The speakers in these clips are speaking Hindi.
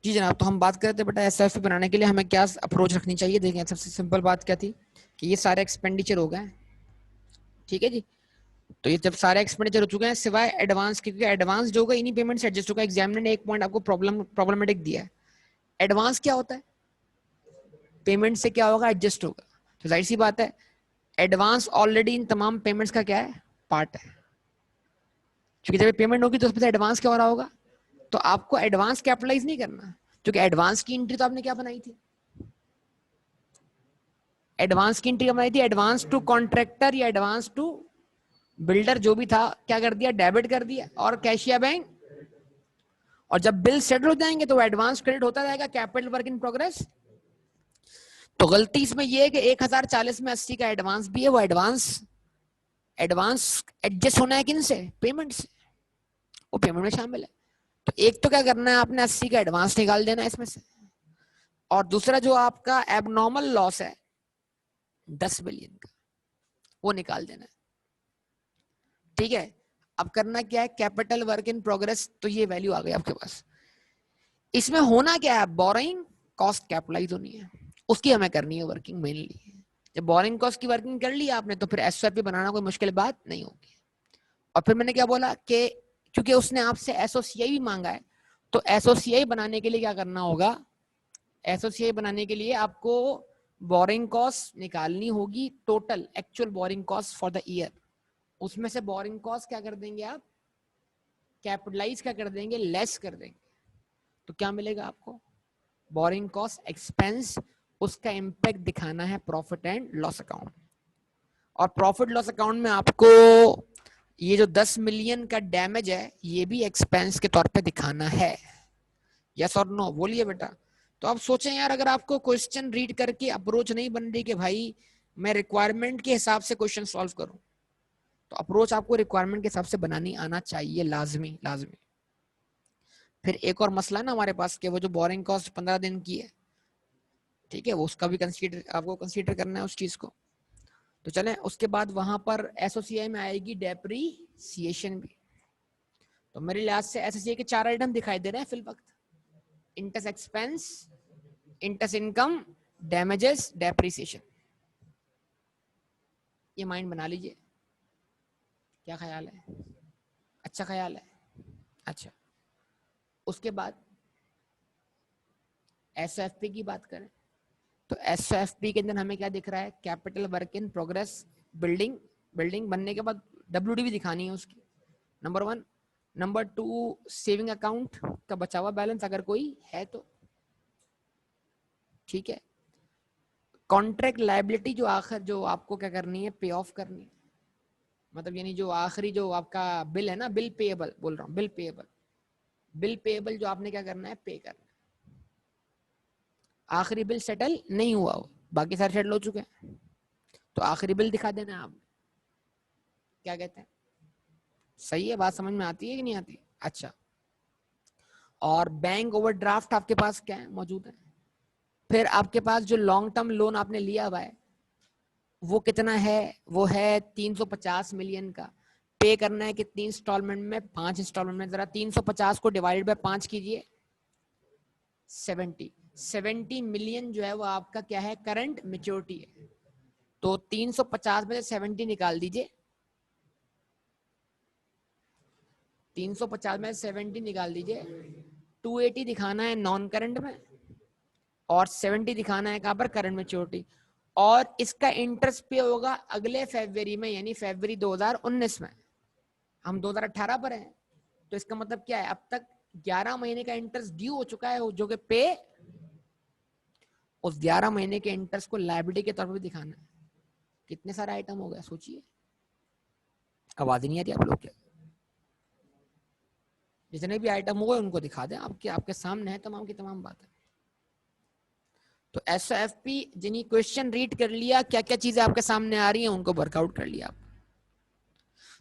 जी जनाब, तो हम बात कर रहे थे बेटा एसएफपी बनाने के लिए हमें क्या अप्रोच रखनी चाहिए। देखें, सबसे सिंपल बात क्या थी कि ये सारे एक्सपेंडिचर हो गए, ठीक है जी। तो ये जब सारे एक्सपेंडिचर हो चुके हैं सिवाय एडवांस, क्योंकि एडवांस जो होगा इन्हीं पेमेंट से एडजस्ट होगा। एग्जामिनर ने एक पॉइंट आपको प्रॉब्लमेटिक दिया है, एडवांस क्या होता है, पेमेंट से क्या होगा, एडजस्ट होगा। तो जाहिर सी बात है एडवांस ऑलरेडी इन तमाम पेमेंट्स का क्या है, पार्ट है। क्योंकि जब पेमेंट होगी तो उसमें से एडवांस क्या हो रहा होगा, तो आपको एडवांस कैपिटलाइज नहीं करना, क्योंकि एडवांस की एंट्री तो आपने क्या बनाई थी, एडवांस की एंट्री बनाई थी एडवांस टू कॉन्ट्रैक्टर या एडवांस टू बिल्डर, जो भी था क्या कर दिया, डेबिट कर दिया और कैशिया बैंक। और जब बिल सेटल हो जाएंगे तो एडवांस क्रेडिट होता रहेगा कैपिटल वर्क इन प्रोग्रेस। तो गलती इसमें यह है कि 1040 में 80 का एडवांस भी है, वो एडवांस एडवांस एडजस्ट होना है किन से, पेमेंट से, वो पेमेंट में शामिल है। तो एक तो क्या करना है आपने, 80 का एडवांस निकाल देना है इसमें से, और दूसरा जो आपका एबनॉर्मल लॉस है 10 बिलियन का, वो निकाल देना है, ठीक है। अब करना क्या है, कैपिटल वर्क इन प्रोग्रेस, तो ये वैल्यू आ गई आपके पास। इसमें होना क्या है, बोरिंग कॉस्ट कैपिटलाइज होनी है, उसकी हमें करनी है वर्किंग मेनली। जब बोरिंग कॉस्ट की वर्किंग कर ली आपने तो फिर एसओपी बनाना कोई मुश्किल बात नहीं होगी। और फिर मैंने क्या बोला कि क्योंकि उसने आपसे एसओसीआई भी मांगा है, तो एसओसीआई बनाने के लिए क्या करना होगा, एसओसीआई बनाने के लिए आपको बोरिंग कॉस्ट निकालनी होगी, total actual borrowing cost for the year. उसमें से बोरिंग कॉस्ट क्या कर देंगे आप, कैपिटलाइज क्या कर देंगे, लेस कर देंगे। तो क्या मिलेगा आपको, बोरिंग कॉस्ट एक्सपेंस, उसका इंपैक्ट दिखाना है प्रॉफिट एंड लॉस अकाउंट। और प्रॉफिट लॉस अकाउंट में आपको ये जो 10 मिलियन का डैमेज है ये भी एक्सपेंस के तौर पे दिखाना है। यस और नो बोलिए बेटा। तो आप सोचें यार, अगर आपको क्वेश्चन रीड करके अप्रोच नहीं बन रही कि भाई मैं रिक्वायरमेंट के हिसाब से क्वेश्चन सॉल्व करूं, तो अप्रोच आपको रिक्वायरमेंट के हिसाब से बनानी आना चाहिए, लाजमी लाजमी। फिर एक और मसला ना हमारे पास कि वो जो बोरिंग कॉस्ट 15 दिन की है, ठीक है, वो उसका भी कंसीडर आपको कंसीडर करना है उस चीज को। तो चलें, उसके बाद वहां पर एसओसीआई में आएगी डेप्रीसिएशन भी। तो मेरे लिहाज से एसओसीआई के 4 आइटम दिखाई दे रहे हैं फिल वक्त, interest expense, interest income, damages, depreciation. ये माइंड बना लीजिए, क्या ख्याल है, अच्छा ख्याल है, अच्छा। उसके बाद एसओएफपी की बात करें तो एसओएफपी के अंदर हमें क्या दिख रहा है, capital work in progress, building, building बनने के बाद डब्ल्यूडी भी दिखानी है उसकी, नंबर 1। नंबर 2, सेविंग अकाउंट का बचा हुआ बैलेंस अगर कोई है तो, ठीक है। कॉन्ट्रैक्ट लायबिलिटी जो आखिर जो आपको क्या करनी है, पे ऑफ करनी है, मतलब यानी जो आखिरी जो आपका बिल है ना, बिल पेएबल बोल रहा हूँ, बिल पेएबल, बिल पेएबल जो आपने क्या करना है, पे करना है। आखिरी बिल सेटल नहीं हुआ हो, बाकी सारे सेटल हो चुके हैं, तो आखिरी बिल दिखा देना आप। क्या कहते हैं, सही है, बात समझ में आती है कि नहीं आती, अच्छा। और बैंक ओवरड्राफ्ट आपके पास क्या है, मौजूद है। फिर आपके पास जो लॉन्ग टर्म लोन आपने लिया हुआ है वो कितना है, वो है 350 मिलियन का। पे करना है कितनी इंस्टॉलमेंट में, 5 इंस्टॉलमेंट में। जरा 350 को डिवाइडेड बाय 5 कीजिए, 70 मिलियन जो है वो आपका क्या है, करंट मेच्योरिटी है। तो 350 में से 70 निकाल दीजिए, 350 में से 70 निकाल दीजिए। 280 दिखाना है नॉन करंट में और 70 दिखाना है कहां पर, करंट मेच्योरिटी। और इसका इंटरेस्ट पे होगा अगले फरवरी में, यानी फरवरी 2019 में। हम 2018 पर हैं, तो इसका मतलब क्या है, अब तक 11 महीने का इंटरेस्ट ड्यू हो चुका है, जो कि पे, उस 11 महीने के इंटरेस्ट को लायबिलिटी के तौर पर दिखाना है। कितने सारे आइटम हो गए सोचिए, आवाज नहीं आ रही आप लोग क्या, जितने भी आइटम हुए उनको दिखा दें, आपके आपके सामने है तमाम की तमाम बातें। तो एसओएफपी जिन्हीं क्वेश्चन रीड कर लिया, क्या क्या चीजें आपके सामने आ रही हैं उनको वर्कआउट कर लिया आप,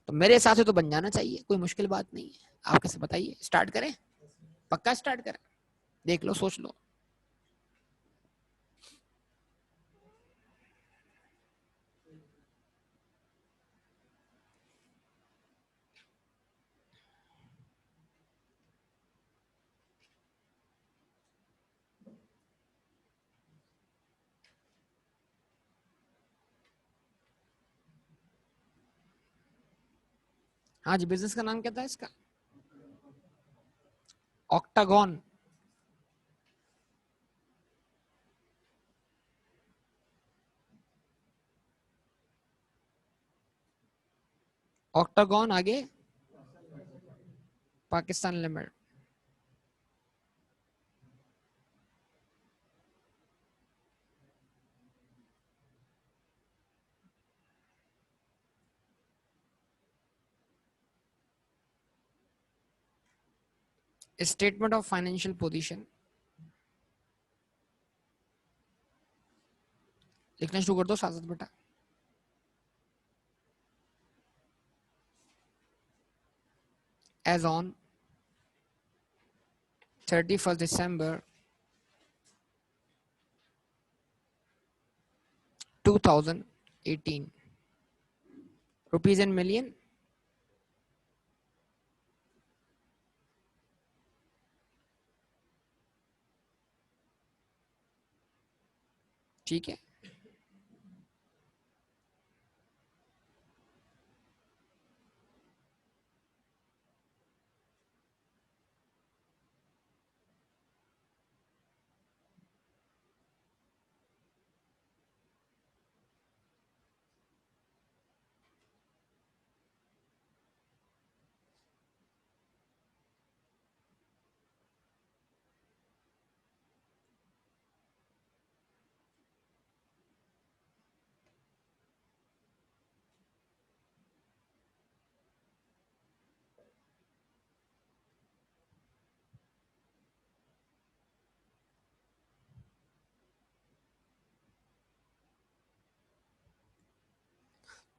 तो मेरे हिसाब से तो बन जाना चाहिए, कोई मुश्किल बात नहीं है। आप कैसे बताइए, स्टार्ट करें, पक्का स्टार्ट करें, देख लो सोच लो। हाँ जी, बिजनेस का नाम क्या था इसका? ऑक्टागॉन। ऑक्टागॉन, आगे Pakistan limited. Statement of financial position लिखना शुरू कर दो साथ साथ बेटा। As on 31st December 2018, rupees in million. ठीक है,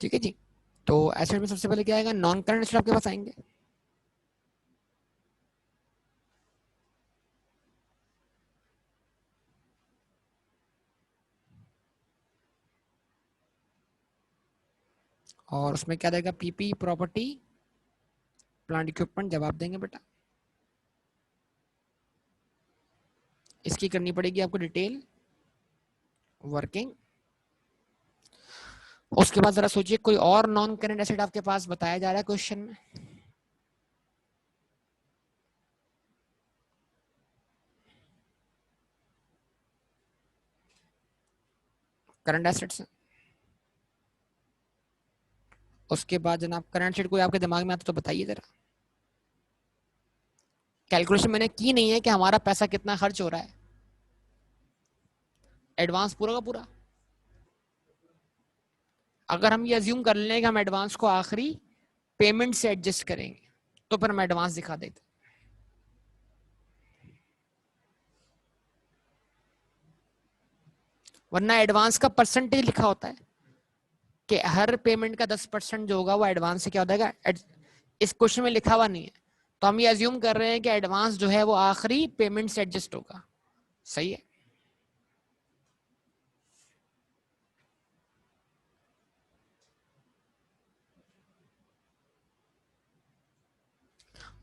ठीक है जी। तो एसेट में सबसे पहले क्या आएगा? नॉन करंट एसेट आपके पास आएंगे। और उसमें क्या रहेगा? पीपी, प्रॉपर्टी, प्लांट इक्विपमेंट, जवाब देंगे बेटा। इसकी करनी पड़ेगी आपको डिटेल वर्किंग। उसके बाद जरा सोचिए कोई और नॉन करंट एसेट आपके पास बताया जा रहा है क्वेश्चन में? Current assets. उसके बाद जनाब करंट एसेट कोई आपके दिमाग में आता तो बताइए जरा। कैलकुलेशन मैंने की नहीं है कि हमारा पैसा कितना खर्च हो रहा है। एडवांस पूरा का पूरा। अगर हम ये अज्यूम कर लें कि हम एडवांस को आखिरी पेमेंट से एडजस्ट करेंगे तो फिर हम एडवांस दिखा देते। वरना एडवांस का परसेंटेज लिखा होता है कि हर पेमेंट का 10% जो होगा वो एडवांस से क्या हो जाएगा। इस क्वेश्चन में लिखा हुआ नहीं है, तो हम ये अज्यूम कर रहे हैं कि एडवांस जो है वो आखिरी पेमेंट से एडजस्ट होगा। सही है।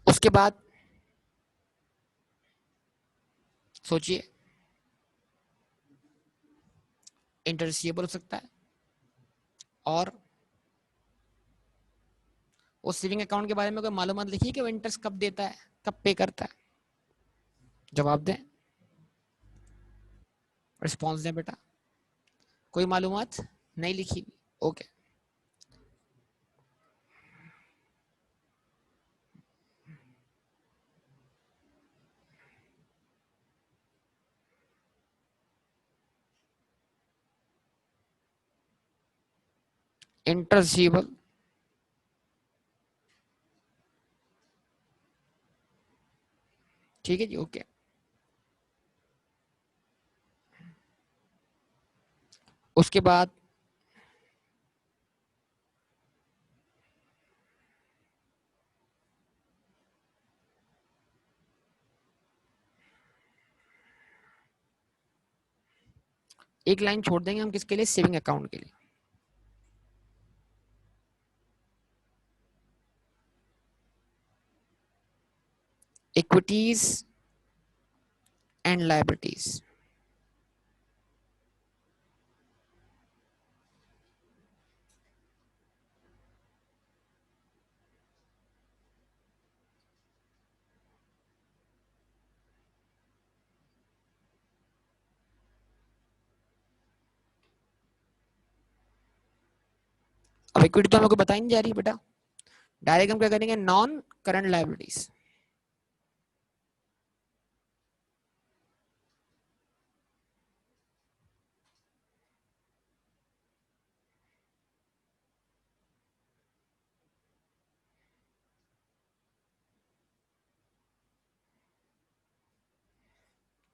उसके बाद सोचिए, इंटरेस्ट रिसीवेबल हो सकता है, और उस सेविंग अकाउंट के बारे में कोई मालूमात लिखिए कि वो इंटरेस्ट कब देता है, कब पे करता है। जवाब दें, रिस्पॉन्स दें बेटा। कोई मालूमात नहीं लिखी? ओके। इंटरेस्ट रिसीवेबल, ठीक है जी, ओके। उसके बाद एक लाइन छोड़ देंगे हम, किसके लिए? सेविंग अकाउंट के लिए। Equities and liabilities. अब इक्विटी तो हमको बताई नहीं जा रही बेटा, डायरेक्ट हम क्या करेंगे, नॉन करंट लायबिलिटीज।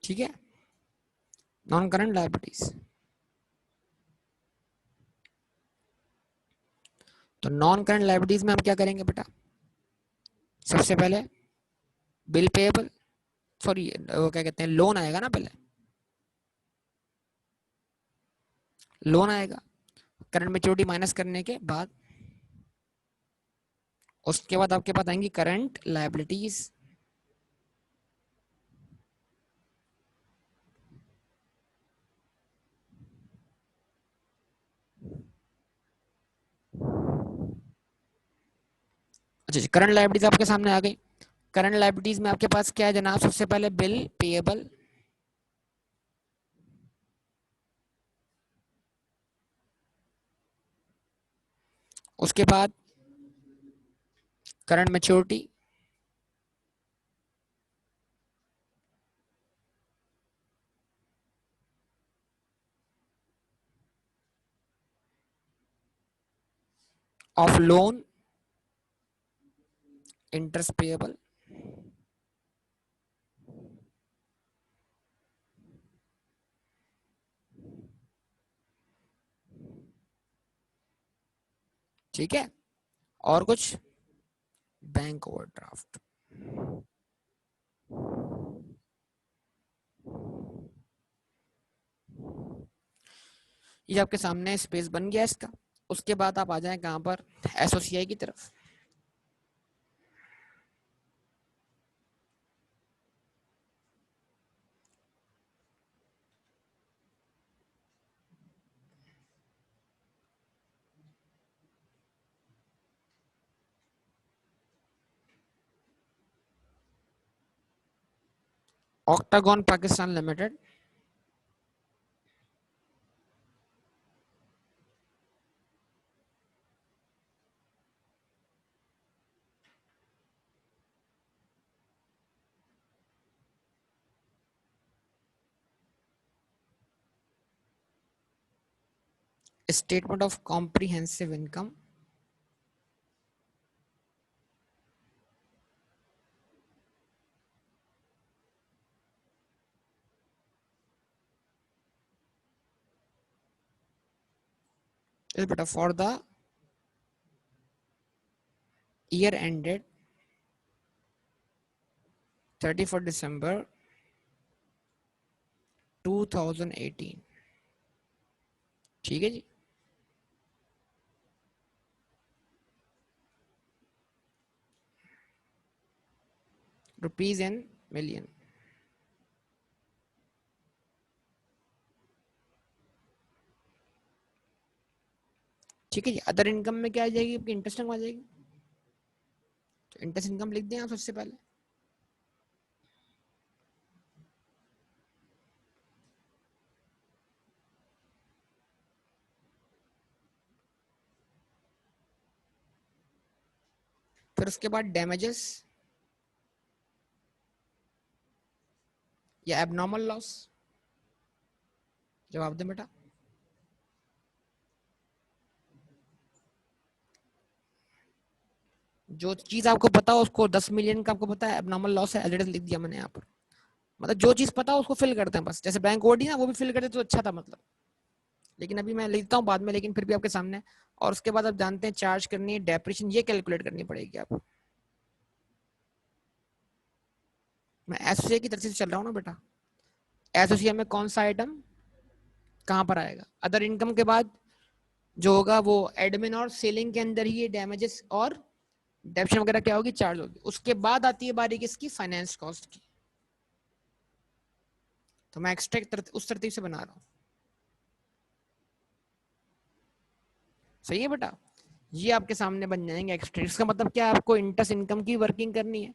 ठीक है, नॉन करंट लायबिलिटीज। तो नॉन करंट लायबिलिटीज में हम क्या करेंगे बेटा, सबसे पहले बिल पेएबल, सॉरी वो क्या कहते हैं, लोन आएगा ना, पहले लोन आएगा करंट मैच्योरिटी माइनस करने के बाद, उसके बाद आपके पास आएंगी करंट लायबिलिटीज। अच्छा, करंट लायबिलिटीज आपके सामने आ गई। करंट लायबिलिटीज में आपके पास क्या है जनाब, सबसे पहले बिल पेएबल, उसके बाद current maturity, of loan, interest payable, ठीक है, और कुछ बैंक ओवरड्राफ्ट। ये आपके सामने स्पेस बन गया इसका। उसके बाद आप आ जाएं कहां पर, एसओसीआई की तरफ। Octagon Pakistan limited, statement of comprehensive income, बेटा फॉर द ईयर एंडेड 31 दिसंबर 2018। ठीक है जी, रुपीज इन मिलियन। ठीक है जी, अदर इनकम में क्या आ जाएगी आपकी, इंटरेस्ट इनकम आ जाएगी। तो इंटरेस्ट इनकम लिख दें आप सबसे पहले। फिर उसके बाद डैमेजेस या एबनॉर्मल लॉस, जवाब दें बेटा। जो चीज आपको पता हो उसको, 10 मिलियन का आपको पता है एबनॉर्मल लॉस है, एलरेडी लिख दिया मैंने यहाँ पर। मतलब जो चीज पता हो उसको फिल करते हैं बस, जैसे बैंक ओडी ना वो भी फिल करते तो अच्छा था मतलब, लेकिन अभी मैं लिखता हूँ बाद में, लेकिन फिर भी आपके सामने। और उसके बाद आप जानते हैं चार्ज करनी है डेप्रिसिएशन, ये कैलकुलेट करनी पड़ेगी आपको। मैं एसोसिएट की तरफ से चल रहा हूँ ना बेटा, एसोसिएट में कौन सा आइटम कहाँ पर आएगा, अदर इनकम के बाद जो होगा वो एडमिन और सेलिंग के अंदर ही डैमेजेस और डेप्शन वगैरह क्या होगी, चार्ज होगी। उसके बाद आती है बारी किसकी, फाइनेंस कॉस्ट की। तो मैं एक्स्ट्रा उस तरतीब से बना रहा हूँ। सही है बेटा, ये आपके सामने बन जाएंगे एक्स्ट्रा। इसका मतलब क्या है, आपको इंटरेस्ट इनकम की वर्किंग करनी है,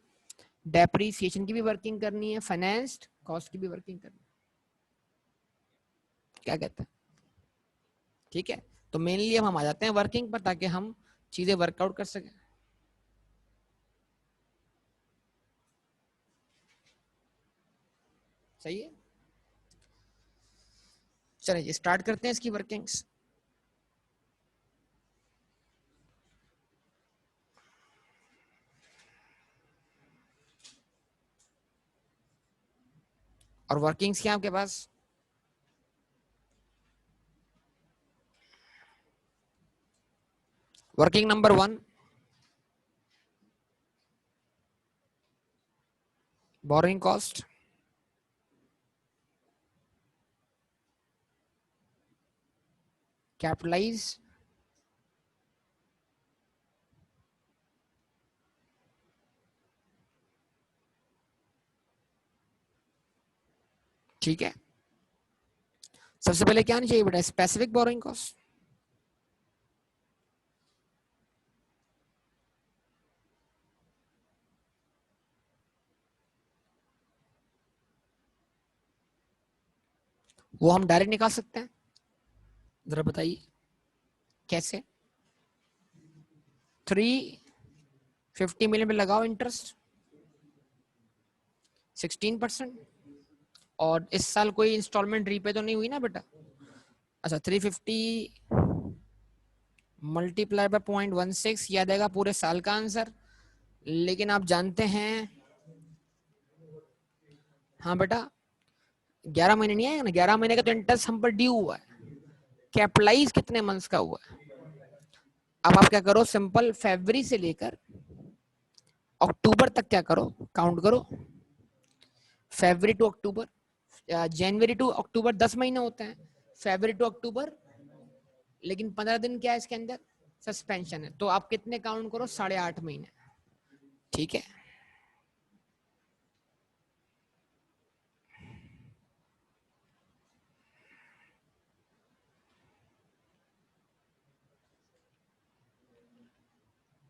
डेप्रीसिएशन की भी वर्किंग करनी है, फाइनेंस कॉस्ट की भी वर्किंग करनी है। क्या कहते हैं, ठीक है। तो मेनली हम आ जाते हैं वर्किंग पर, ताकि हम चीजें वर्कआउट कर सकें। सही है, चलिए स्टार्ट करते हैं इसकी वर्किंग्स। और वर्किंग्स क्या आपके पास? Working number 1, boring cost, capitalize, ठीक है। सबसे पहले क्या नहीं चाहिए बेटा? Specific boring cost. वो हम डायरेक्ट निकाल सकते हैं, जरा बताइए कैसे? 350 मिलियन पे लगाओ इंटरेस्ट 16%, और इस साल कोई इंस्टॉलमेंट रीपे तो नहीं हुई ना बेटा? अच्छा, 350 मल्टीप्लाई बाय 0.16 याद आएगा पूरे साल का आंसर। लेकिन आप जानते हैं, हाँ बेटा, 11 महीने नहीं आएगा ना, 11 महीने का तो इंटरेस्ट हम पर ड्यू हुआ है। कैपिटलाइज कितने मंथ्स का हुआ है? अब आप क्या करो, सिंपल फरवरी से लेकर अक्टूबर तक क्या करो, काउंट करो। फरवरी टू अक्टूबर, जनवरी टू अक्टूबर 10 महीने होते हैं, फरवरी टू अक्टूबर, लेकिन 15 दिन क्या है इसके अंदर? सस्पेंशन है। तो आप कितने काउंट करो? 8.5 महीने, ठीक है।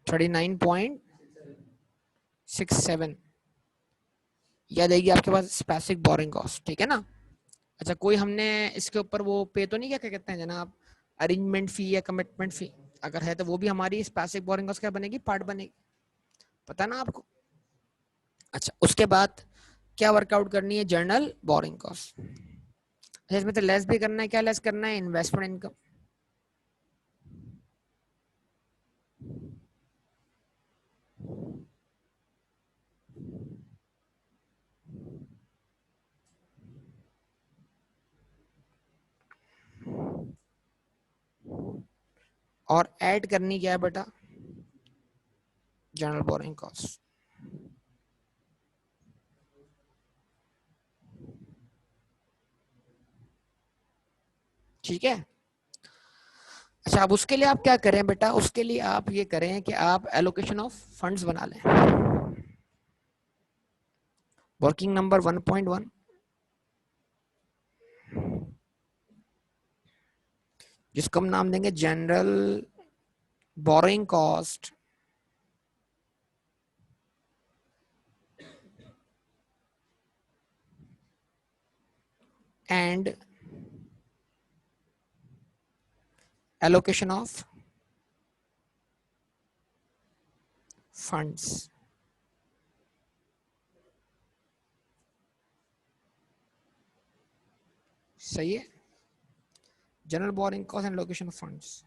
$39.67 याद आएगी आपके पास स्पेसिफिक बोरिंग कॉस्ट, ठीक है ना? अच्छा, कोई हमने इसके ऊपर वो पे तो नहीं किया, क्या कहते हैं जनाब, अरेंजमेंट फी या कमिटमेंट फी? अगर है तो वो भी हमारी स्पेसिफिक बोरिंग कॉस्ट क्या बनेगी? पार्ट बनेगी, पता ना आपको? अच्छा, उसके बाद क्या वर्कआउट करनी है? Journal borrowing cost. अच्छा, इसमें तो लेस भी करना है, क्या लेस करना है? Investment income. और ऐड करनी क्या है बेटा? जनरल बोरिंग कॉस्ट, ठीक है। अच्छा, अब उसके लिए आप क्या करें बेटा? उसके लिए आप ये करें कि आप एलोकेशन ऑफ फंड्स बना लें। वर्किंग नंबर 1.1, जिसको हम नाम देंगे general borrowing cost and allocation of funds. सही है, general borrowing cost and allocation of funds.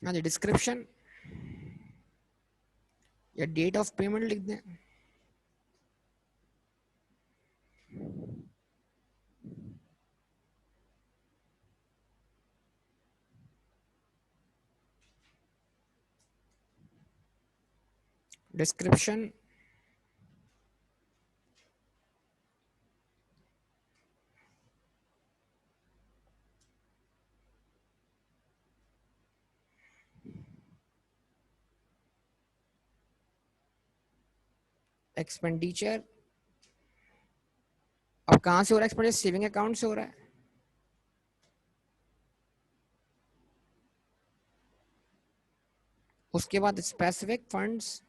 हाँ जी, डिस्क्रिप्शन या डेट ऑफ पेमेंट लिख दें। डिस्क्रिप्शन एक्सपेंडिचर, अब कहां से हो रहा है एक्सपेंडिचर? सेविंग अकाउंट से हो रहा है। उसके बाद स्पेसिफिक फंड्स,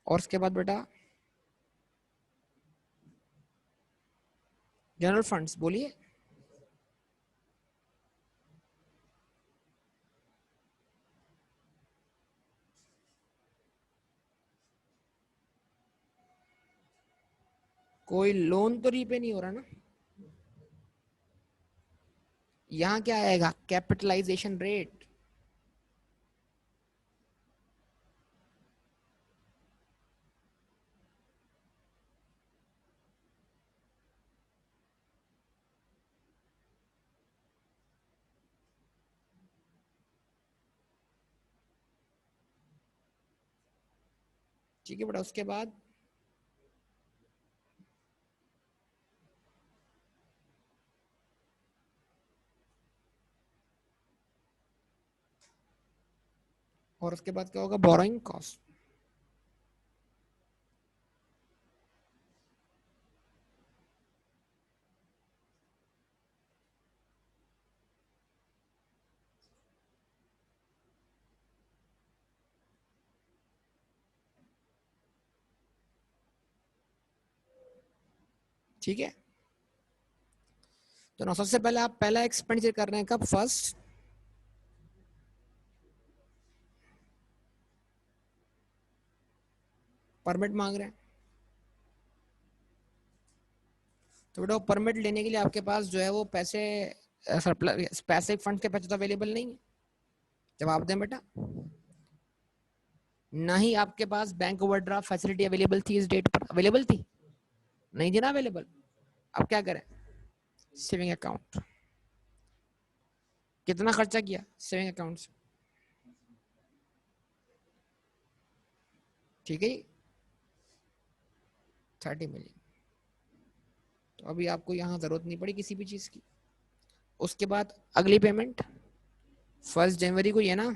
और उसके बाद बेटा जनरल फंड्स, बोलिए। कोई लोन तो रीपे नहीं हो रहा ना। यहां क्या आएगा, कैपिटलाइजेशन रेट। ठीक है बेटा, उसके बाद और उसके बाद क्या होगा, बोरोइंग कॉस्ट। ठीक है, तो 9 सबसे पहले आप पहला एक्सपेंडिचर कर रहे हैं कब, फर्स्ट। परमिट मांग रहे हैं, तो बेटा परमिट लेने के लिए आपके पास जो है वो पैसे, सरप्लस पैसे फंड के पैसे तो अवेलेबल नहीं है। जवाब दें बेटा। ना ही आपके पास बैंक ओवरड्राफ्ट फैसिलिटी अवेलेबल थी इस डेट पर, अवेलेबल थी नहीं थी ना अवेलेबल। अब क्या करें, सेविंग अकाउंट। कितना खर्चा किया सेविंग अकाउंट से, ठीक है, 30 मिलियन। तो अभी आपको यहाँ जरूरत नहीं पड़ी किसी भी चीज की। उसके बाद अगली पेमेंट 1 जनवरी को, ये ना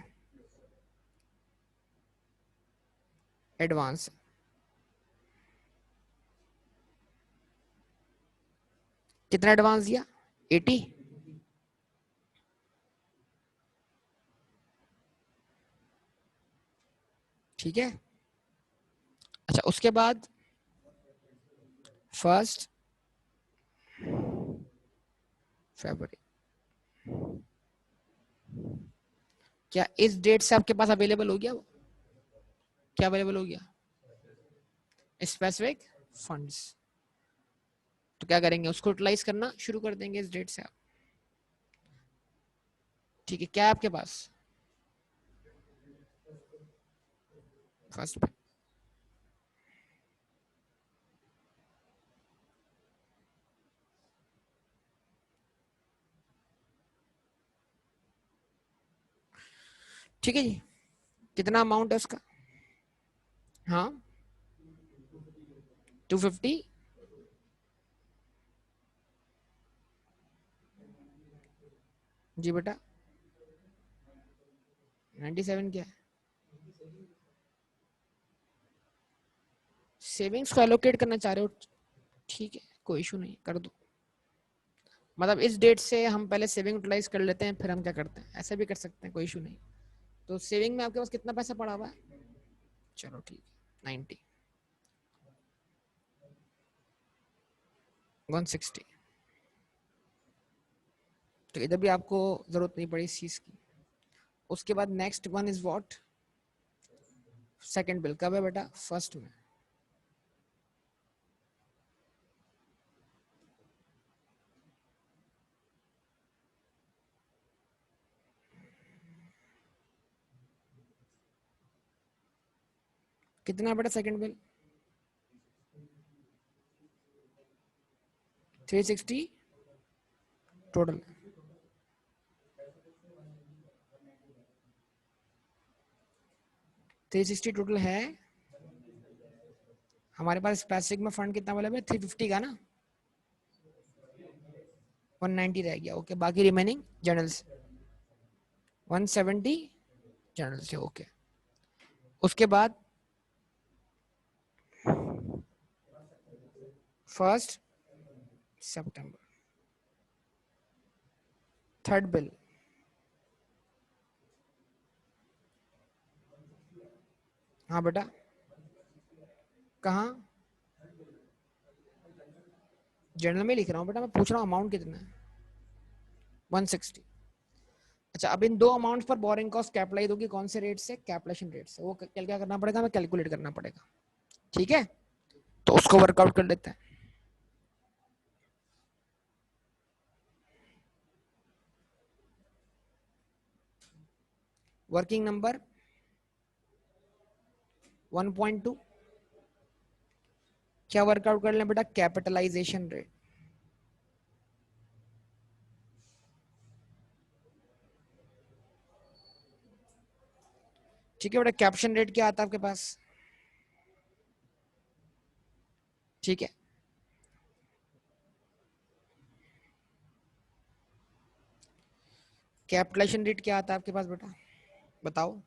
एडवांस। कितना एडवांस दिया, 80। ठीक है, अच्छा उसके बाद 1 फरवरी, क्या इस डेट से आपके पास अवेलेबल हो गया वो, क्या अवेलेबल हो गया, स्पेसिफिक फंड्स। तो क्या करेंगे, उसको यूटिलाइज करना शुरू कर देंगे इस डेट से आप। ठीक है, क्या है आपके पास, फर्स्ट पे। ठीक है जी, कितना अमाउंट है उसका, हाँ 250। जी बेटा, 97 क्या है, सेविंग्स को एलोकेट करना चाह रहे हो, ठीक है कोई इशू नहीं, कर दो। मतलब इस डेट से हम पहले सेविंग यूटिलाइज कर लेते हैं, फिर हम क्या करते हैं, ऐसा भी कर सकते हैं, कोई इशू नहीं। तो सेविंग में आपके पास कितना पैसा पड़ा हुआ है, चलो ठीक है 90, 160। तो इधर भी आपको जरूरत नहीं पड़ी इस चीज की। उसके बाद next one is what, second bill कब है बेटा, फर्स्ट में। कितना बेटा सेकंड बिल, 360 टोटल। 360 टोटल है हमारे पास। स्पेसिफिक में फंड कितना अवेलेबल है, 350 का ना, 190 रह गया, ओके। बाकी रिमेनिंग जर्नल्स 170 जनरल से, ओके। उसके बाद 1 सितंबर, थर्ड बिल, हाँ बेटा कहाँ? जनरल में लिख रहा हूँ बेटा, मैं पूछ रहा हूँ अमाउंट कितना है? 160। अच्छा, अब इन दो अमाउंट पर बोरिंग कॉस्ट कैपिटलाइज होगी कौन से रेट से? कैपिटलाइजेशन रेट से। वो क्या करना पड़ेगा? हमें कैलकुलेट करना पड़ेगा। ठीक है, तो उसको वर्कआउट कर लेते हैं। Working number 1.2। क्या वर्कआउट कर लें बेटा? Capitalisation rate. ठीक है बेटा, कैप्शन रेट क्या आता है आपके पास? ठीक है, कैपिटलाइजेशन रेट क्या आता है आपके पास बेटा? बताओ।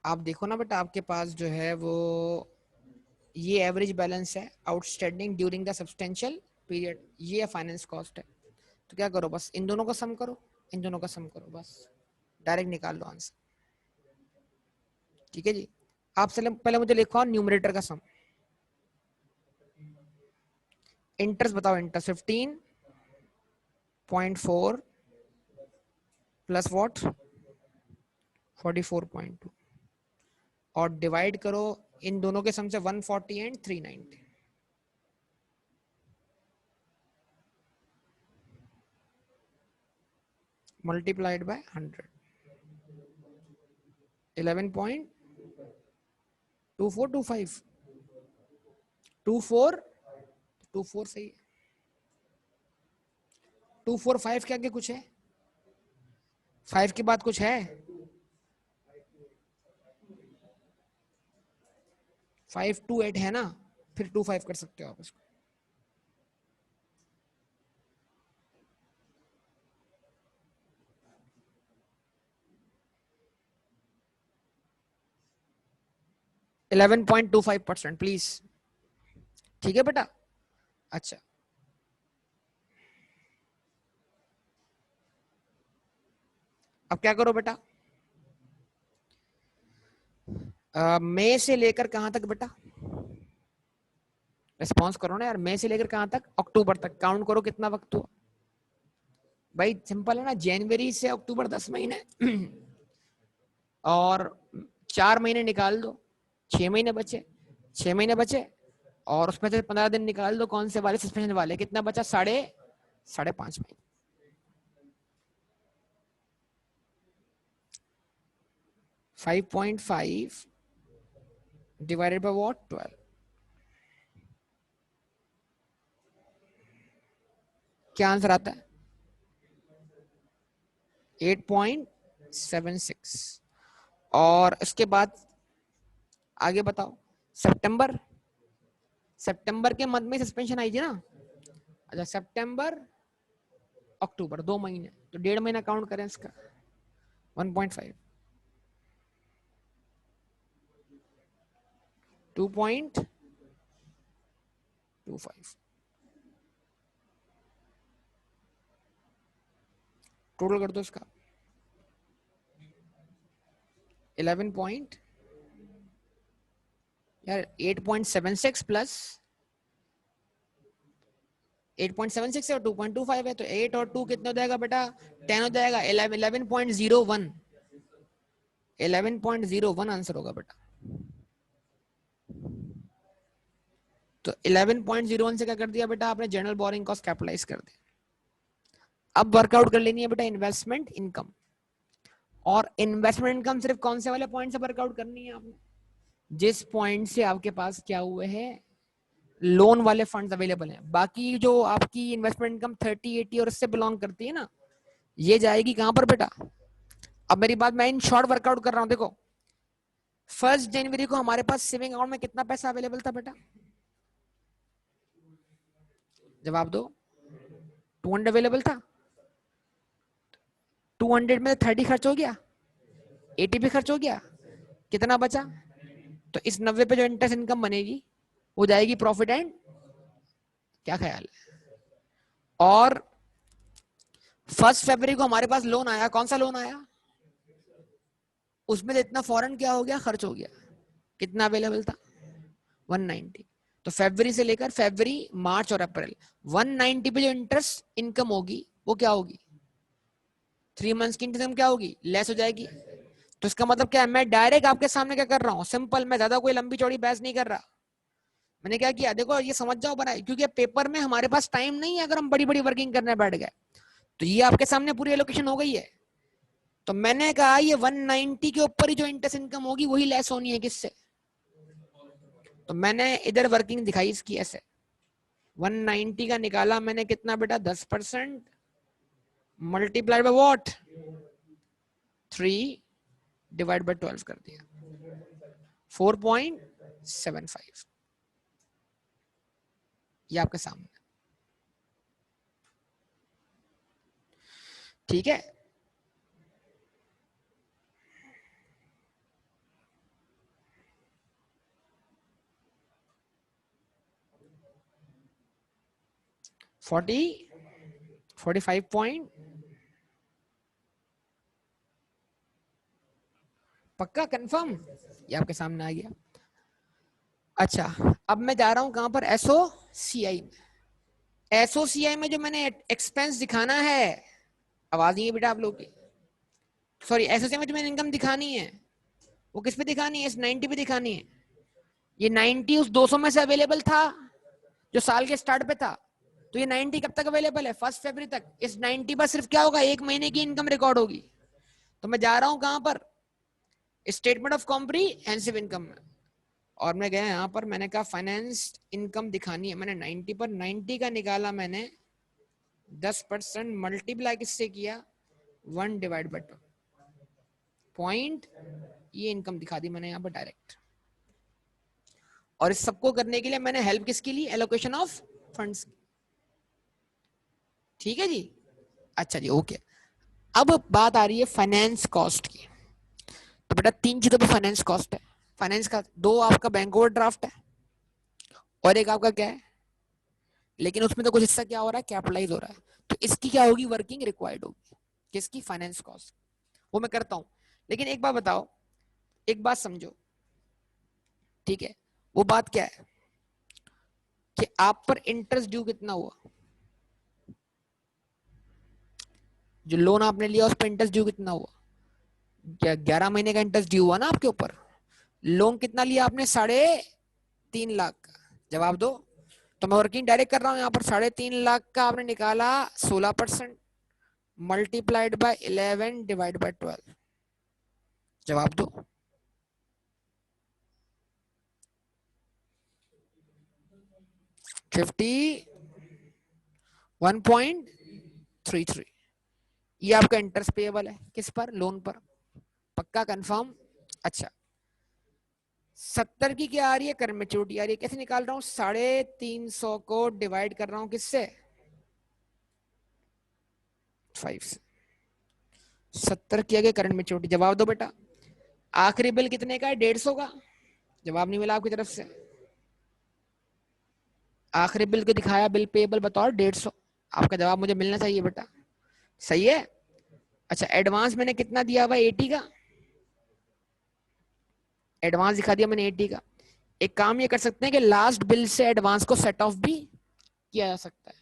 आप देखो ना बेटा, आपके पास जो है वो ये एवरेज बैलेंस है outstanding during the substantial period, ये फाइनेंस कॉस्ट है। तो क्या करो, बस इन दोनों का सम करो, इन दोनों का सम करो, बस डायरेक्ट निकाल लो आंसर। ठीक है जी। आप पहले मुझे लिखो न्यूमरेटर का सम। इंटरेस्ट बताओ, इंटरेस्ट 15.4 प्लस वॉट 44.2 और डिवाइड करो इन दोनों के सम से 140 एंड 390। Multiplied by 100। 11.2425 24 सही है। 245 के आगे कुछ है? 5 के बाद कुछ है? 528 है ना, फिर 25 कर सकते हो आप इसको। %11.25 प्लीज। ठीक है बेटा। अच्छा, अब क्या करो बेटा, मई से लेकर कहां तक बेटा? रिस्पॉन्स करो ना यार, मई से लेकर कहां तक? अक्टूबर तक। काउंट करो कितना वक्त हुआ भाई, सिंपल है ना, जनवरी से अक्टूबर 10 महीने और 4 महीने निकाल दो, 6 महीने बचे, 6 महीने बचे और उसमें से 15 दिन निकाल दो कौन से वाले? सस्पेंशन वाले। कितना बचा? साढ़े 5 महीने। 5.5 डिवाइडेड बाय व्हाट? 12। क्या आंसर आता है? 8.76। और इसके बाद आगे बताओ। सितंबर, सितंबर के मंथ में सस्पेंशन आई थी ना? अच्छा, सितंबर अक्टूबर 2 महीने, तो 1.5 महीना काउंट करें इसका। 1.5 2.25 टोटल कर दो इसका। 11 पॉइंट यार 8.76 प्लस 8.76 है और 2.25 है, तो 8 और 2 कितना हो जाएगा बेटा? 10 हो जाएगा। 11.01 11.01 आंसर होगा बेटा। तो 11.01 से क्या कर दिया बेटा आपने? जनरल बोरिंग कॉस्ट कैपिटलाइज कर दी। अब वर्कआउट कर लेनी है बेटा इन्वेस्टमेंट इनकम। और इन्वेस्टमेंट इनकम सिर्फ कौन से वाले पॉइंट से वर्कआउट करनी है आपने? जिस पॉइंट से आपके पास क्या हुए हैं, लोन वाले फंड्स अवेलेबल हैं। बाकी जो आपकी इन्वेस्टमेंट इनकम 30, 80 और इससे बिलोंग करती है ना, ये जाएगी कहां पर बेटा? अब मेरी बात, मैं इन शॉर्ट वर्कआउट कर रहा हूं। देखो, 1 जनवरी को हमारे पास सेविंग अकाउंट में कितना पैसा अवेलेबल था बेटा? जवाब दो। 200 अवेलेबल था। 200 में 30 खर्च हो गया, 80 भी खर्च हो गया, कितना बचा? तो इस 90 पे जो इंटरेस्ट इनकम बनेगी वो जाएगी प्रॉफिट एंड, क्या ख्याल है? और 1 फरवरी को हमारे पास लोन आया, कौन सा लोन आया, उसमें इतना फौरन क्या हो गया, खर्च हो गया, कितना अवेलेबल था 190। तो फरवरी से लेकर फरवरी, मार्च और अप्रैल 190 पे जो इंटरेस्ट इनकम होगी वो क्या होगी, 3 मंथ्स की इनकम क्या होगी, लेस हो जाएगी। तो इसका मतलब क्या है, मैं डायरेक्ट आपके सामने क्या कर रहा हूँ, सिंपल, मैं ज्यादा कोई लंबी चौड़ी बहस नहीं कर रहा। मैंने क्या किया, देखो ये समझ जाओ बना, क्योंकि पेपर में हमारे पास टाइम नहीं है अगर हम बड़ी बड़ी वर्किंग करने बैठ गए। तो ये आपके सामने पूरी एलोकेशन हो गई है। तो मैंने कहा ये 190 के ऊपर ही जो इंटरेस्ट इनकम होगी वही लेस होनी है, किससे, तो मैंने इधर वर्किंग दिखाई इसकी ऐसे, 190 का निकाला मैंने कितना बेटा, 10% multiplied by what, 3 divide by 12 कर दिया, 4.75। ये आपके सामने, ठीक है। फोर्टी 45 पॉइंट, पक्का कंफर्म, ये आपके सामने आ गया। अच्छा, अब मैं जा रहा हूं कहां पर, एसओसीआई में। एसओसीआई में जो मैंने एक्सपेंस दिखाना है, आवाज नहीं है बेटा आप लोग की, सॉरी, एसओसीआई में जो मैंने इनकम दिखानी है वो किस पे दिखानी है, इस 90 पे दिखानी है। ये 90 उस 200 में से अवेलेबल था जो साल के स्टार्ट पे था, तो ये 90 कब तक अवेलेबल है, 1 फरवरी तक। इस 90 पर सिर्फ क्या होगा, 1 महीने की इनकम रिकॉर्ड होगी। तो मैं जा रहा हूं कहां पर, स्टेटमेंट ऑफ कॉम्प्रिहेंसिव इनकम में, और मैं गया यहाँ पर, मैंने कहा फाइनेंस इनकम दिखानी है, मैंने 90 पर 90 का निकाला मैंने, 10% मल्टीप्लाई किससे किया, 1 डिवाइड बाय 2 पॉइंट, ये इनकम दिखा दी मैंने यहाँ पर डायरेक्ट। और इस सबको करने के लिए मैंने हेल्प किसकी ली, एलोकेशन ऑफ फंड्स। ठीक है जी, अच्छा जी, ओके। अब बात आ रही है फाइनेंस कॉस्ट की। तो बेटा 3 चीजों पे फाइनेंस कॉस्ट है। फाइनेंस का 2 आपका बैंक ओवरड्राफ्ट है और एक आपका क्या है, लेकिन उसमें तो कुछ हिस्सा क्या हो रहा है, कैपिटलाइज हो रहा है। तो इसकी क्या होगी, वर्किंग रिक्वायर्ड होगी, किसकी, फाइनेंस कॉस्ट। वो मैं करता हूं, लेकिन एक बात बताओ, एक बात समझो, ठीक है। वो बात क्या है कि आप पर इंटरेस्ट ड्यू कितना हुआ, जो लोन आपने लिया उस पर इंटरेस्ट ड्यू कितना हुआ, क्या 11 महीने का इंटरेस्ट ड्यू हुआ ना आपके ऊपर। लोन कितना लिया आपने, 3.5 लाख का, जवाब दो। तो मैं वर्किंग डायरेक्ट कर रहा हूं यहाँ पर, 3.5 लाख का आपने निकाला, 16% मल्टीप्लाइड बाय 11 डिवाइड बाय 12, जवाब दो। फिफ्टी 1.33, ये आपका इंटरेस्ट पेएबल है, किस पर, लोन पर, पक्का कंफर्म। अच्छा, 70 की क्या आ रही है, करंट मैच्योरिटी आ रही है, कैसे निकाल रहा हूं, 350 को डिवाइड कर रहा हूं किससे, 5 से। 70 की आगे करंट मैच्योरिटी, जवाब दो बेटा। आखिरी बिल कितने का है, 150 का, जवाब नहीं मिला आपकी तरफ से। आखिरी बिल को दिखाया, बिल पेएबल बताओ 150, आपका जवाब मुझे मिलना चाहिए बेटा, सही है। अच्छा, एडवांस मैंने कितना दिया हुआ, 80 का, एडवांस दिखा दिया मैंने 80 का। एक काम ये कर सकते हैं कि लास्ट बिल से एडवांस को सेट ऑफ भी किया जा सकता है।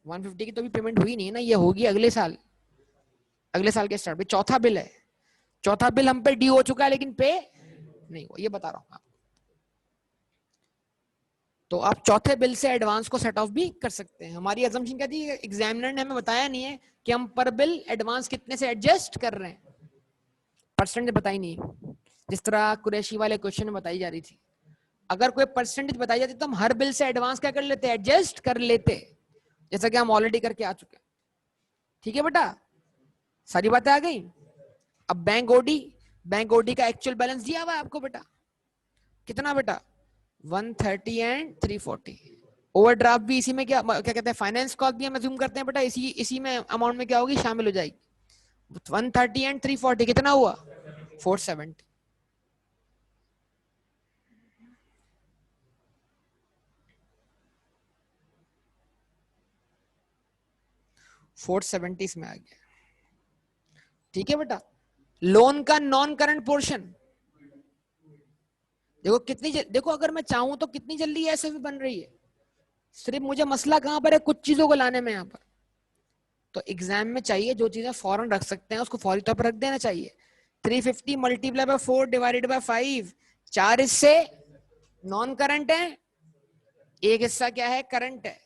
वन 150 की तो भी पेमेंट हुई नहीं है ना, ये होगी अगले साल, अगले साल के स्टार्ट में, चौथा बिल है, चौथा बिल हम पे ड्यू हो चुका है लेकिन पे नहीं हुआ, ये बता रहा हूं आपको। तो आप चौथे बिल से एडवांस को सेट ऑफ भी कर सकते हैं। हमारी अजम्पशन क्या थी, एग्जामिनर ने हमें बताया नहीं है कि हम पर बिल एडवांस कितने से एडजस्ट कर रहे हैं, परसेंटेज बताई नहीं, जिस तरह कुरैशी वाले क्वेश्चन में बताई जा रही थी। अगर कोई परसेंटेज बताई जाती तो हम हर बिल से एडवांस क्या कर लेते, एडजस्ट कर लेते, जैसा कि हम ऑलरेडी करके आ चुके हैं। ठीक है बेटा, सारी बातें आ गई। अब बैंक ओडी, बैंक ओडी का एक्चुअल बैलेंस दिया हुआ है आपको बेटा, कितना बेटा, 130 एंड 340। ओवरड्राफ्ट भी इसी में, क्या क्या कहते हैं, फाइनेंस कॉस्ट भी हम अज्यूम करते हैं बेटा, इसी इसी में अमाउंट में क्या होगी, शामिल हो जाएगी। 130 एंड 340 कितना हुआ, 470। 470 इसमें आ गया। ठीक है बेटा, लोन का नॉन करंट पोर्शन देखो कितनी देखो अगर मैं चाहूं तो कितनी जल्दी ऐसे भी बन रही है। सिर्फ मुझे मसला कहां पर है, कुछ चीजों को लाने में। यहाँ पर तो एग्जाम में चाहिए जो चीजें फौरन रख सकते हैं उसको फौरी तौर पर रख देना चाहिए। 350 मल्टीप्लाई बाय 4 डिवाइडेड बाय 5, 4 हिस्से नॉन करंट है, एक हिस्सा क्या है, करंट है,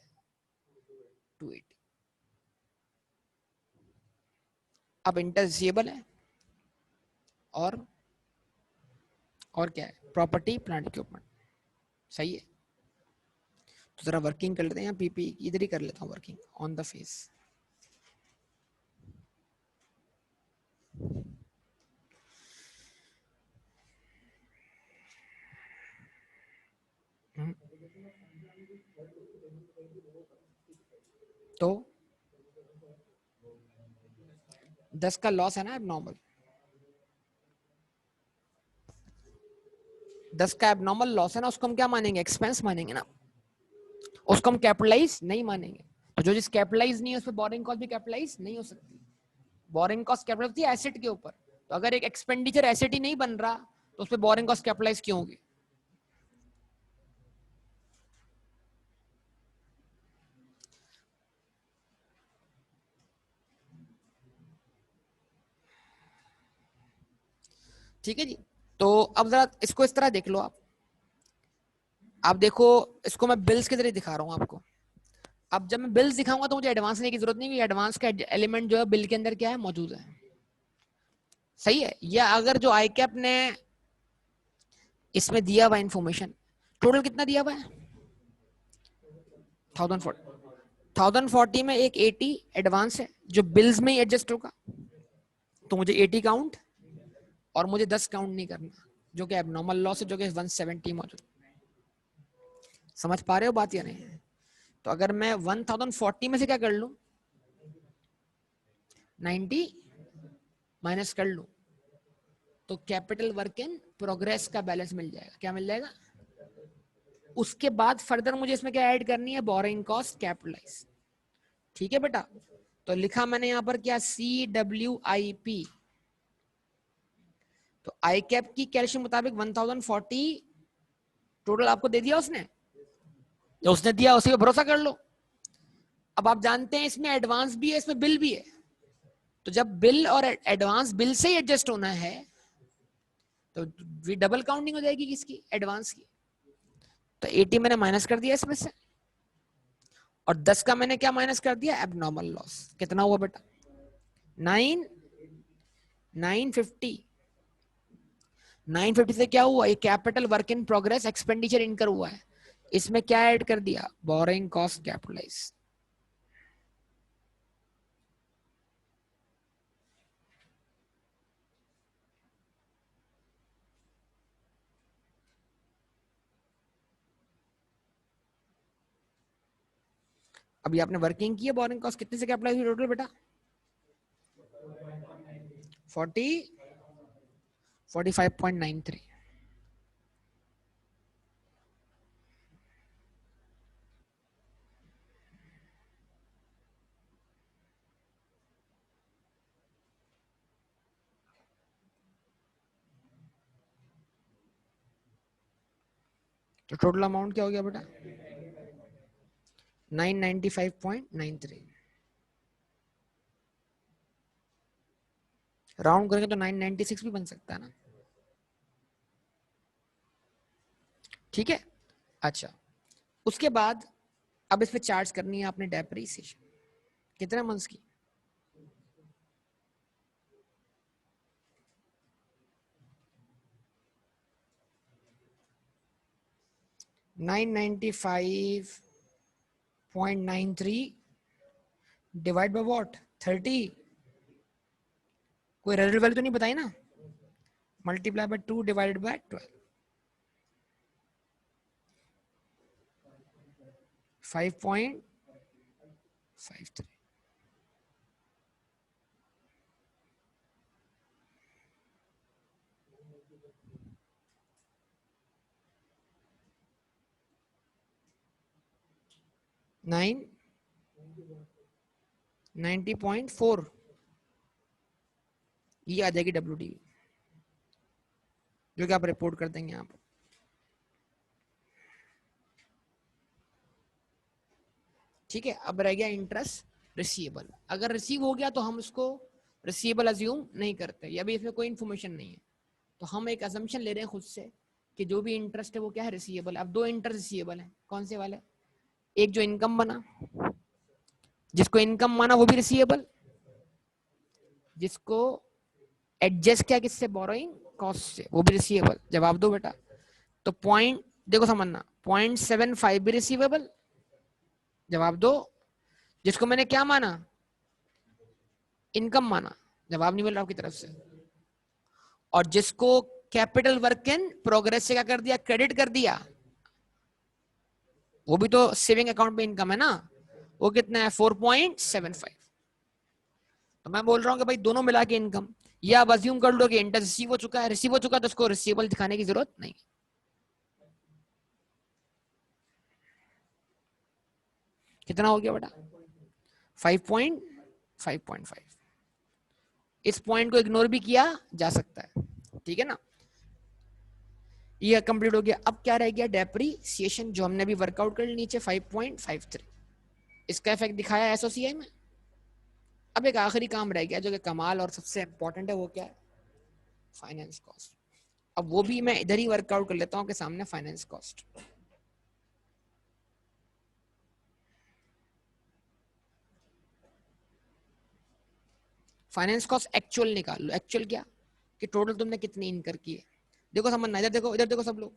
280। अब इंटरचेबल है और क्या है, प्रॉपर्टी प्लांट इक्विपमेंट। सही है, तो जरा वर्किंग कर लेते हैं, पीपी इधर ही कर लेता हूँ वर्किंग ऑन द फेस। तो 10 का लॉस है ना एबनॉर्मल, 10 का एबनॉर्मल लॉस है ना, उसको हम क्या मानेंगे, एक्सपेंस मानेंगे ना, उसको हम कैपिटलाइज नहीं मानेंगे। तो जो चीज कैपिटलाइज नहीं है उस पर बोरिंग कॉस्ट भी कैपिटलाइज नहीं हो सकती। बोरिंग कॉस्ट कैपिटल होती है एसेट के ऊपर, तो अगर एक एक्सपेंडिचर एसेट ही नहीं बन रहा तो उस पर बोरिंग कॉस्ट कैपिटलाइज क्यों होगी। ठीक है जी, तो अब जरा इसको इस तरह देख लो आप देखो इसको मैं बिल्स के जरिए दिखा रहा हूं आपको। अब जब मैं बिल्स दिखाऊंगा तो मुझे एडवांस लेने की जरूरत नहीं, क्योंकि एडवांस का एलिमेंट जो है बिल के अंदर क्या है, मौजूद है। सही है, या अगर जो आई कैप ने इसमें दिया हुआ इंफॉर्मेशन, टोटल कितना दिया हुआ है 1040 में एक 80 एडवांस है जो बिल्स में ही एडजस्ट होगा, तो मुझे 80 काउंट और मुझे 10 काउंट नहीं करना, जो कि एबनॉर्मल लॉस है, जो कि 170 मौजूद। समझ पा रहे हो बात या नहीं। तो अगर मैं 1040 में से क्या कर लूं, 90 माइनस कर लूं, तो कैपिटल वर्क इन प्रोग्रेस का बैलेंस मिल जाएगा। क्या मिल जाएगा, उसके बाद फर्दर मुझे इसमें क्या ऐड करनी है, बोरिंग कॉस्ट कैपिटलाइज। ठीक है बेटा, तो लिखा मैंने यहां पर क्या, CWIP। तो आई कैप की कैलकुलेशन मुताबिक 1040 टोटल आपको दे दिया उसने, तो उसने दिया उसी पे भरोसा कर लो। अब आप जानते हैं इसमें एडवांस भी है, इसमें बिल भी है, तो जब बिल और एडवांस बिल से ही एडजस्ट होना है तो डबल काउंटिंग हो जाएगी किसकी, एडवांस की। तो 80 मैंने माइनस कर दिया इसमें से, और 10 का मैंने क्या माइनस कर दिया, एबनॉर्मल लॉस। कितना हुआ बेटा, 950। 950 से क्या हुआ, ये capital work in progress expenditure इनकर हुआ है, इसमें क्या ऐड कर दिया, बोरिंग कॉस्ट कैपिटलाइज। अभी आपने वर्किंग की है, बोरिंग कॉस्ट कितने से कैपिटलाइज हुई टोटल बेटा, 45.93। तो टोटल अमाउंट क्या हो गया बेटा, 995.93। राउंड करेंगे तो 996 भी बन सकता है ना। ठीक है, अच्छा उसके बाद अब इस पे चार्ज करनी है आपने डेप्रीसिएशन, कितने मंथ्स की, 995.93 डिवाइड बाय व्हाट, 30। कोई रेजल्ट वैल्यू तो नहीं बताई ना, मल्टीप्लाई बाय 2 डिवाइडेड बाय 12, 5.53। 9 90.4 ये आ जाएगी WD, जो कि आप रिपोर्ट कर देंगे आप। ठीक है, अब रह गया इंटरेस्ट रिसीवेबल। अगर रिसीव हो गया तो हम उसको रिसीवेबल अज्यूम नहीं करते, अभी इसमें कोई इन्फॉर्मेशन नहीं है, तो हम एक अजम्पशन ले रहे हैं खुद से कि जो भी इंटरेस्ट है वो क्या है, रिसीवेबल। अब दो इंटरेस्ट रिसीवेबल है, कौन से वाले? एक जो इनकम बना, जिसको इनकम माना वो भी रिसीवेबल, जिसको एडजस्ट किया किससे, बोरोइंग कॉस्ट से, वो भी रिसीवेबल। जवाब दो बेटा। तो पॉइंट देखो समझना, 0.75 भी रिसीवेबल, जवाब दो। जिसको मैंने क्या माना, इनकम माना, जवाब नहीं मिल रहा आपकी तरफ से। और जिसको कैपिटल वर्क इन प्रोग्रेस से क्या कर दिया, क्रेडिट कर दिया, वो भी तो सेविंग अकाउंट में इनकम है ना, वो कितना है 4.75। तो मैं बोल रहा हूं कि भाई दोनों मिला के इनकम, या आप अज्यूम कर लो कि इंटरेस्ट रिसीव हो चुका है, रिसीव हो चुका है तो उसको रिसीवेबल दिखाने की जरूरत नहीं। कितना हो गया बेटा, 5.5। इस पॉइंट को इग्नोर भी किया जा सकता है, ठीक है ना। ये कंप्लीट हो गया। अब क्या रह गया, डेप्रीसिएशन, जो हमने अभी वर्कआउट कर नीचे 5.53, इसका इफेक्ट दिखाया एसओसीआई में। अब एक आखिरी काम रह गया जो कि कमाल और सबसे इंपॉर्टेंट है, वो क्या है, फाइनेंस कॉस्ट। अब वो भी मैं इधर ही वर्कआउट कर लेता हूं कि सामने finance cost. Finance cost actual निकाल लो। एक्चुअल क्या, कि टोटल तुमने कितनी इनकर की है। देखो समझना, इधर देखो, इधर देखो सब लोग,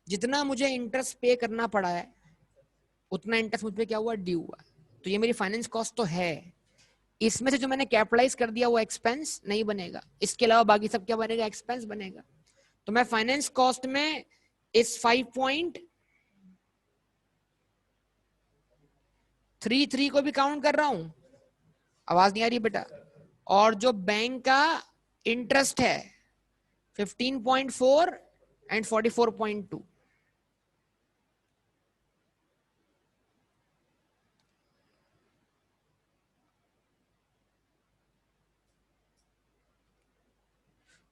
जितना मुझे इंटरेस्ट पे करना पड़ा है उतना इंटरेस्ट मुझ पे क्या हुआ, ड्यू हुआ। तो ये मेरी फाइनेंस कॉस्ट तो है। इसमें से जो मैंने कैपिटलाइज कर दिया वो एक्सपेंस नहीं बनेगा, इसके अलावा बाकी सब क्या बनेगा, एक्सपेंस बनेगा। तो मैं फाइनेंस कॉस्ट में इस 5.33 को भी काउंट कर रहा हूं। आवाज नहीं आ रही बेटा। और जो बैंक का इंटरेस्ट है 15.4 एंड 44.2,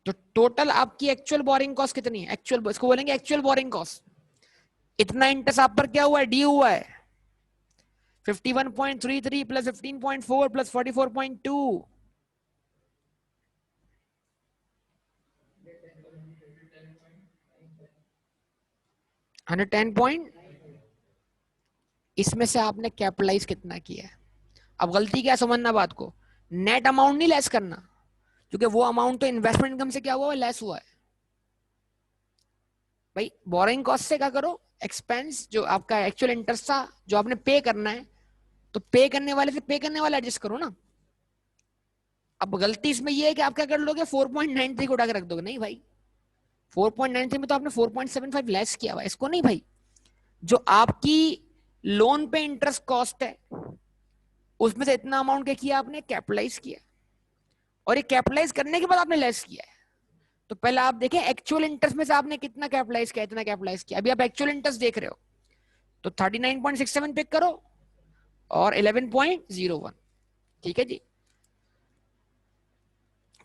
तो टोटल आपकी एक्चुअल बोरिंग कॉस्ट कितनी है, एक्चुअल, इसको बोलेंगे एक्चुअल बोरिंग कॉस्ट। इतना इंटरेस्ट आप पर क्या हुआ है, डी हुआ है, 51.33 प्लस 15.4 प्लस 44.2, 110 पॉइंट। इसमें से आपने कैपिटलाइज कितना किया है। अब गलती क्या समझना बात को, नेट अमाउंट नहीं लेस करना, क्योंकि वो अमाउंट तो इन्वेस्टमेंट इनकम से क्या हुआ है, लेस हुआ है। भाई बोरिंग कॉस्ट से क्या करो, एक्सपेंस जो आपका एक्चुअल इंटरेस्ट था जो आपने पे करना है, तो पे करने वाले से पे करने वाला एडजस्ट करो ना। अब गलती इसमें ये है कि आप क्या कर लोगे, 4.93 को उठा के रख दोगे, नहीं भाई, 4.93 में तो आपने 4.75 लेस किया हुआ, इसको नहीं भाई। जो आपकी लोन पे इंटरेस्ट कॉस्ट है उसमें से इतना अमाउंट क्या किया आपने, कैपिटलाइज किया, और ये कैपिटलाइज करने के बाद आपने लेस किया है। तो पहले आप देखें एक्चुअल इंटरेस्ट में से आपने कितना कैपिटलाइज किया, इतना कैपिटलाइज किया। अभी आप एक्चुअल इंटरेस्ट देख रहे हो, तो 39.67 पिक करो और 11.01, ठीक है जी।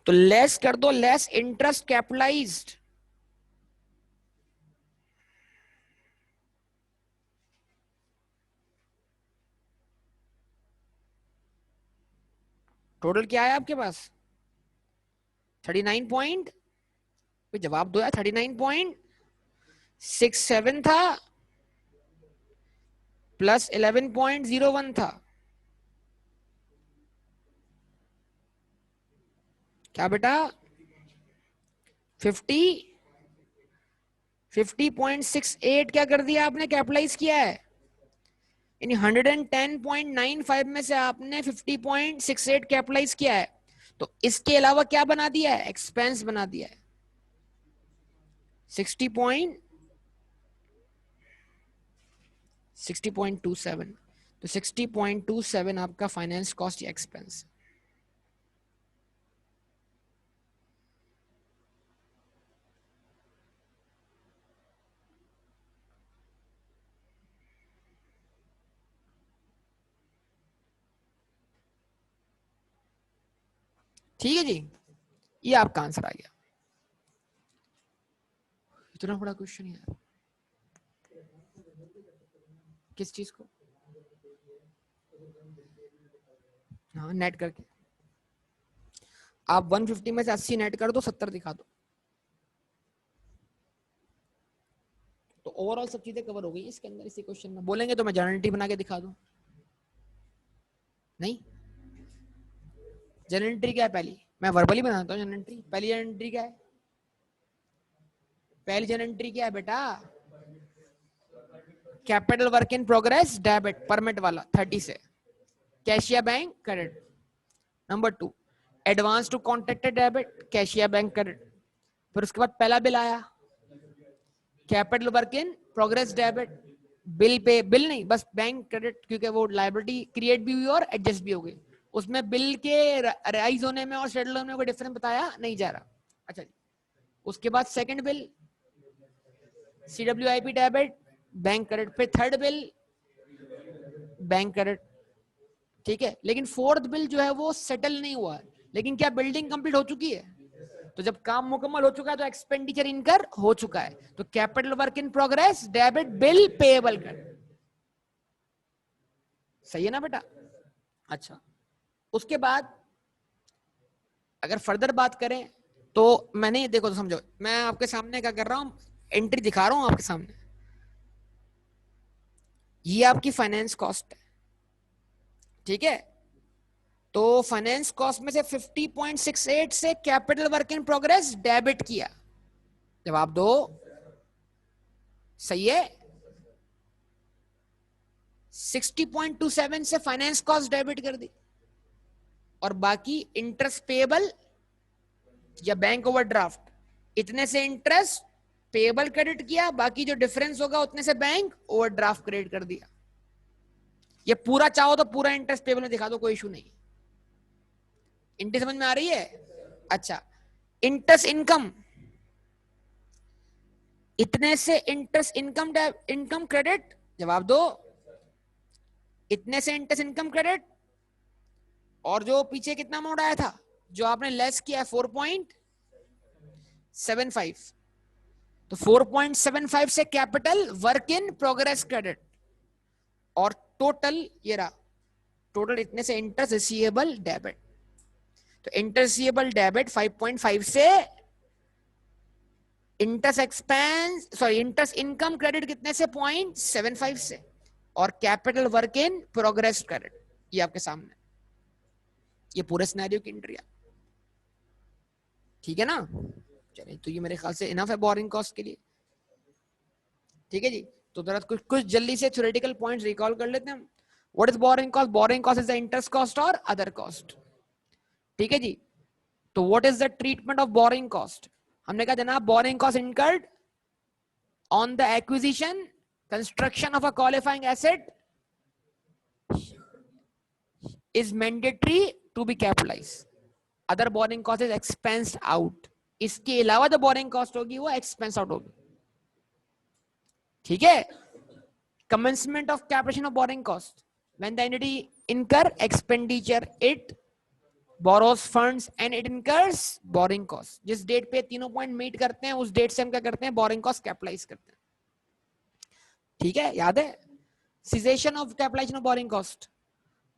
तो लेस कर दो, लेस इंटरेस्ट कैपिटलाइज्ड, टोटल क्या है आपके पास, 39 पॉइंट, जवाब दो यार, 39.67 था प्लस 11.01 था, क्या बेटा, 50 क्या कर दिया आपने, कैपिटलाइज किया है। यानी 110.95 में से आपने 50.68 कैपिटलाइज किया है। तो इसके अलावा क्या बना दिया है, एक्सपेंस बना दिया है 60.27। तो 60.27 आपका फाइनेंस कॉस्ट या एक्सपेंस। ठीक है जी, ये आपका आंसर आ गया। इतना बड़ा क्वेश्चन यार, किस चीज को? हाँ नेट करके आप 150 में से 80 नेट कर दो, 70 दिखा दो, तो ओवरऑल सब चीजें कवर हो गई इसके अंदर। इसी क्वेश्चन में बोलेंगे तो मैं जनरलिटी बना के दिखा दूं, नहीं जनरलिटी क्या है पहली, मैं वर्बली बनाता हूँ जनरलिटी। पहली जनरलिटी क्या है? पहली जनरलिटी क्या है बेटा? Capital work in progress debit permit वाला 30 से, कैशिया bank credit. Number 2 advance to contractor debit, कैशिया बैंक क्रेडिट। फिर उसके बाद पहला बिल आया, capital work in progress debit, bill pay, bill नहीं बस बैंक क्रेडिट, क्योंकि वो लायबिलिटी क्रिएट भी हुई और एडजस्ट भी हो गई। उसमें बिल के राइज होने में और सेटल होने में कोई डिफरेंस बताया नहीं जा रहा। अच्छा जी, उसके बाद second bill CWIP debit bank credit, फिर थर्ड बिल बैंक क्रेडिट, ठीक है। लेकिन फोर्थ बिल जो है वो सेटल नहीं हुआ, लेकिन क्या बिल्डिंग कंप्लीट हो चुकी है? तो जब काम मुकम्मल हो चुका है तो एक्सपेंडिचर इनकर हो चुका है, तो capital work in progress debit bill payable कर, सही है ना बेटा? अच्छा, उसके बाद अगर फर्दर बात करें तो मैंने देखो तो समझो, मैं आपके सामने क्या कर रहा हूं, एंट्री दिखा रहा हूं आपके सामने, ये आपकी फाइनेंस कॉस्ट है, ठीक है। तो फाइनेंस कॉस्ट में से 50.68 से capital work in progress debit किया, जवाब दो, सही है। 60.27 से फाइनेंस कॉस्ट डेबिट कर दी, और बाकी इंटरेस्ट पेएबल या बैंक ओवरड्राफ्ट, इतने से इंटरेस्ट पेएबल क्रेडिट किया, बाकी जो डिफरेंस होगा उतने से बैंक ओवरड्राफ्ट क्रेडिट कर दिया। ये पूरा चाहो तो पूरा इंटरेस्ट पेएबल में दिखा दो, कोई इशू नहीं। इंटरेस्ट समझ में आ रही है? अच्छा, इंटरेस्ट इनकम, इतने से इंटरेस्ट इनकम इनकम क्रेडिट, जवाब दो, इतने से इंटरेस्ट इनकम क्रेडिट, और जो पीछे कितना अमाउंट आया था जो आपने लेस किया 4.75, तो 4.75 से capital work in progress credit, और टोटल ये रहा, टोटल इतने से इंटरेस्ट रिसीवेबल डेबिट, तो इंटरेस्ट रिसीवेबल डेबिट 5.5 से interest expense sorry interest income credit कितने से 0.75 से, और capital work in progress credit, ये आपके सामने, ये पूरे सिनेरियो की एंट्री है, ठीक है ना? चलिए, तो ये मेरे ख्याल से इनफ है बोरिंग कॉस्ट के लिए, ठीक है जी। तो जरा कुछ जल्दी से थ्योरेटिकल पॉइंट्स रिकॉल कर लेते हैं हम। What is borrowing cost? Borrowing cost is the interest cost और अदर कॉस्ट, ठीक है जी। तो what is the treatment of borrowing cost? हमने कहा जनाब, borrowing cost incurred on the acquisition construction of a qualifying asset is mandatory to be capitalized. Other borrowing cost is expensed out. इसके अलावा जो borrowing cost होगी वो expense out होगी, ठीक है। Commencement of capitalization of borrowing cost, when the entity incur expenditure, it borrows funds and it incurs borrowing cost. जिस डेट पे तीनों पॉइंट मीट करते हैं उस डेट से हम क्या करते हैं, borrowing cost कैपिटलाइज करते हैं, ठीक है, याद है। Cessation of capitalization of borrowing cost,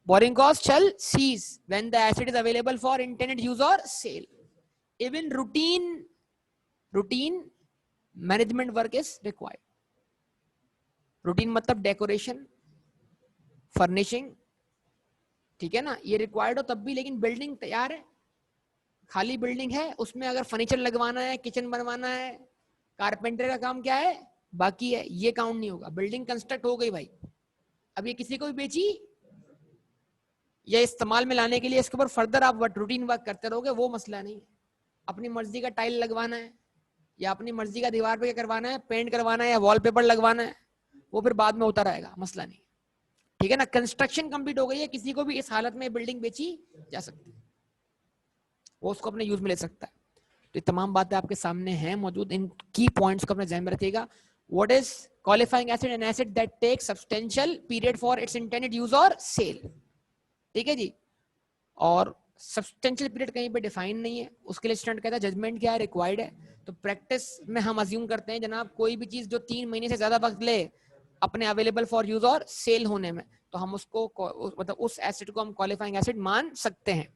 borrowing cost shall cease when the asset is available for intended use or sale. Even routine management work is required. Routine मतलब डेकोरेशन, फर्निशिंग, ठीक है ना, ये रिक्वायर्ड हो तब भी, लेकिन बिल्डिंग तैयार है, खाली बिल्डिंग है, उसमें अगर फर्नीचर लगवाना है, किचन बनवाना है, कारपेंटर का काम क्या है बाकी है, ये काउंट नहीं होगा। बिल्डिंग कंस्ट्रक्ट हो गई भाई, अब ये किसी को भी बेची या इस्तेमाल में लाने के लिए इसके ऊपर फर्दर आप रूटीन वर्क करते रहोगे, वो मसला नहीं है। अपनी मर्जी का टाइल लगवाना है या अपनी मर्जी का दीवार पे क्या करवाना है, पेंट करवाना है या वॉलपेपर लगवाना है, वो फिर बाद में होता रहेगा, मसला नहीं, ठीक है ना। कंस्ट्रक्शन कंप्लीट हो गई है, किसी को भी इस हालत में बिल्डिंग बेची जा सकती है, वो उसको अपने यूज में ले सकता है। तो ये तमाम बातें आपके सामने हैं मौजूद, इन की पॉइंट्स को अपने ध्यान में रखिएगा। What is qualifying asset? An asset that takes substantial period for its intended use और सेल, ठीक है जी। और सब्सटेंशियल पीरियड कहीं पे डिफाइन नहीं है, उसके लिए स्टूडेंट कहता है जजमेंट क्या है, रिक्वायर्ड है। तो प्रैक्टिस में हम अज्यूम करते हैं जनाब कोई भी चीज जो 3 महीने से ज्यादा वक्त ले अपने अवेलेबल फॉर यूज और सेल होने में, तो हम उसको मतलब उस एसेट को हम क्वालिफाइंग एसेट मान सकते हैं।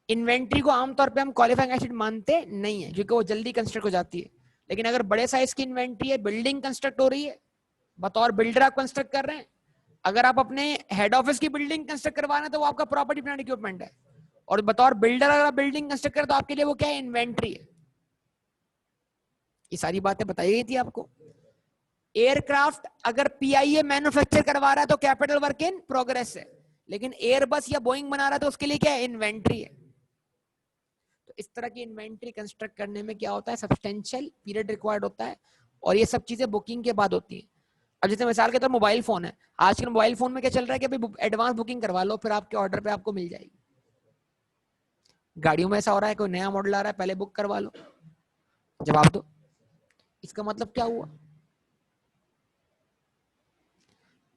इन्वेंट्री को आमतौर पे हम क्वालिफाइंग एसेट मानते नहीं है क्योंकि वो जल्दी कंस्ट्रक्ट हो जाती है। लेकिन अगर बड़े साइज की इन्वेंट्री है, बिल्डिंग कंस्ट्रक्ट हो रही है, बतौर बिल्डर आप कंस्ट्रक्ट कर रहे हैं, अगर आप अपने हेड ऑफिस की बिल्डिंग कंस्ट्रक्ट करवा रहे हैं तो वो आपका प्रॉपर्टी प्लांट इक्विपमेंट है, और बतौर बिल्डर अगर आप बिल्डिंग कंस्ट्रक्ट करें तो आपके लिए वो क्या है, इन्वेंट्री है। ये सारी बातें बताई गई थी आपको। एयरक्राफ्ट अगर पीआईए मैन्युफैक्चर करवा रहा है तो कैपिटल वर्क इन प्रोग्रेस है, लेकिन एयरबस या बोइंग बना रहा है तो उसके लिए क्या है, इन्वेंट्री है। तो इस तरह की इन्वेंट्री कंस्ट्रक्ट करने में क्या होता है, सब्सटेंशियल पीरियड रिक्वायर्ड होता है, और ये सब चीजें बुकिंग के बाद होती है। अब जैसे मिसाल के तौर मोबाइल फोन है, आजकल मोबाइल फोन में क्या चल रहा है कि अभी एडवांस बुकिंग करवा लो, फिर आपके ऑर्डर पे आपको मिल जाएगी। गाड़ियों में ऐसा हो रहा है, कोई नया मॉडल आ रहा है, पहले बुक करवा लो, जवाब दो। इसका मतलब क्या हुआ,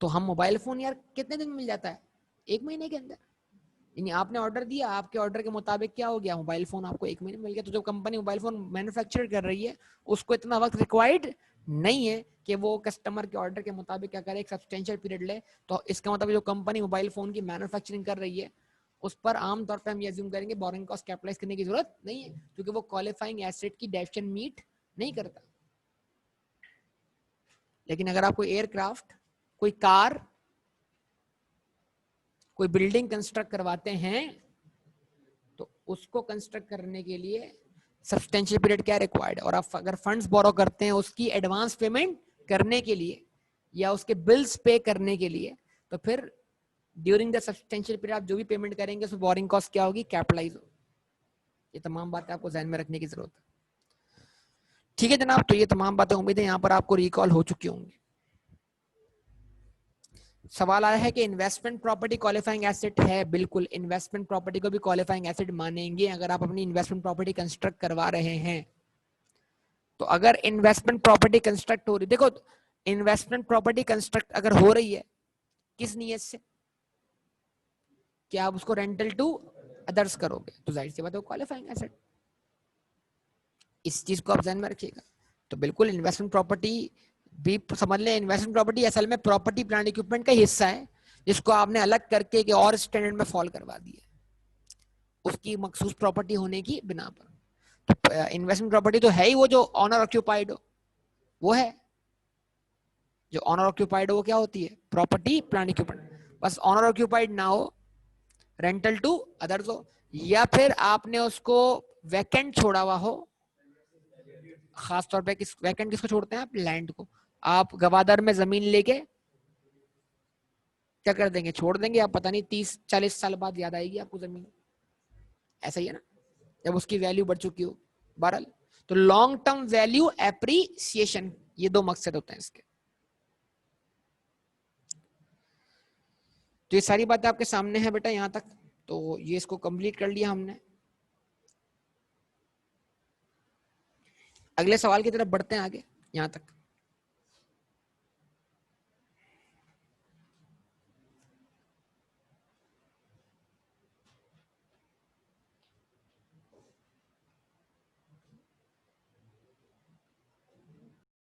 तो हम मोबाइल फोन यार कितने दिन मिल जाता है, 1 महीने के अंदर। यानी आपने ऑर्डर दिया, आपके ऑर्डर के मुताबिक क्या हो गया, मोबाइल फोन आपको 1 महीने मिल गया। तो जो कंपनी मोबाइल फोन मैन्युफैक्चर कर रही है उसको इतना वक्त रिक्वायर्ड नहीं है कि वो कस्टमर के ऑर्डर के मुताबिक क्या करे, एक सब्सटेंशियल पीरियड ले। तो इसका मतलब जो कंपनी मोबाइल फोन की मैन्युफैक्चरिंग कर रही है उस पर आमतौर पर हम ये अज्यूम करेंगे बोरिंग कॉस्ट कैपिटलाइज करने की जरूरत नहीं है, क्योंकि वो क्वालिफाइंग एसेट की डेफिनेशन मीट नहीं करता। लेकिन अगर आप कोई एयरक्राफ्ट, कोई कार, कोई बिल्डिंग कंस्ट्रक्ट करवाते हैं तो उसको कंस्ट्रक्ट करने के लिए सब्सटेंशियल पीरियड क्या रिक्वायर्ड है। और आप अगर फंड्स बोरो करते हैं उसकी एडवांस पेमेंट करने के लिए या उसके बिल्स पे करने के लिए, तो फिर ड्यूरिंग द सब्सटेंशियल पीरियड आप जो भी पेमेंट करेंगे उसमें बोरिंग कॉस्ट क्या होगी, कैपिटलाइज होगी। ये तमाम बातें आपको ध्यान में रखने की जरूरत है। ठीक है जनाब, तो ये तमाम बातें उम्मीद है यहाँ पर आपको रिकॉल हो चुकी होंगी। सवाल आया है कि इन्वेस्टमेंट प्रॉपर्टी क्वालिफाइंग एसेट है। बिल्कुल, इन्वेस्टमेंट प्रॉपर्टी को भी क्वालिफाइंग एसेट मानेंगे अगर आप अपनी इन्वेस्टमेंट प्रॉपर्टी कंस्ट्रक्ट करवा रहे हैं। तो अगर इन्वेस्टमेंट प्रॉपर्टी कंस्ट्रक्ट हो रही, देखो इन्वेस्टमेंट प्रॉपर्टी कंस्ट्रक्ट अगर हो रही है किस नियत से, कि आप उसको रेंटल टू अदर्स करोगे, तो जाहिर सी बात है क्वालिफाइंग एसेट। इस चीज को आप ध्यान में रखिएगा। तो बिल्कुल इन्वेस्टमेंट प्रॉपर्टी भी समझ लें, इन्वेस्टमेंट प्रॉपर्टी असल में प्रॉपर्टी प्लांट इक्विपमेंट का हिस्सा है जिसको आपने अलग करके कि और स्टैंडर्ड में फॉल करवा दिया उसकी मखसूस प्रॉपर्टी होने की बिना पर। तो इन्वेस्टमेंट प्रॉपर्टी तो है ही वो जो ऑनर ऑक्यूपाइड हो, वो है जो ऑनर ऑक्यूपाइड हो, वो क्या होती है, प्रॉपर्टी प्लांट इक्विपमेंट। बस ऑनर ऑक्यूपाइड ना हो, रेंटल टू अदर्स हो, या फिर आपने उसको वैकेंट छोड़ा हुआ हो। खासतौर पे वैकेंट किसको छोड़ते हैं आप, लैंड को। आप गवादर में जमीन लेके क्या कर देंगे, छोड़ देंगे। आप पता नहीं 30-40 साल बाद याद आएगी आपको जमीन, ऐसा ही है ना, जब उसकी वैल्यू बढ़ चुकी हो। बहरहाल तो लॉन्ग टर्म वैल्यू एप्रिसिएशन, ये 2 मकसद होते हैं इसके। तो ये सारी बातें आपके सामने है बेटा यहां तक, तो ये इसको कंप्लीट कर लिया हमने। अगले सवाल की तरफ बढ़ते हैं आगे, यहां तक।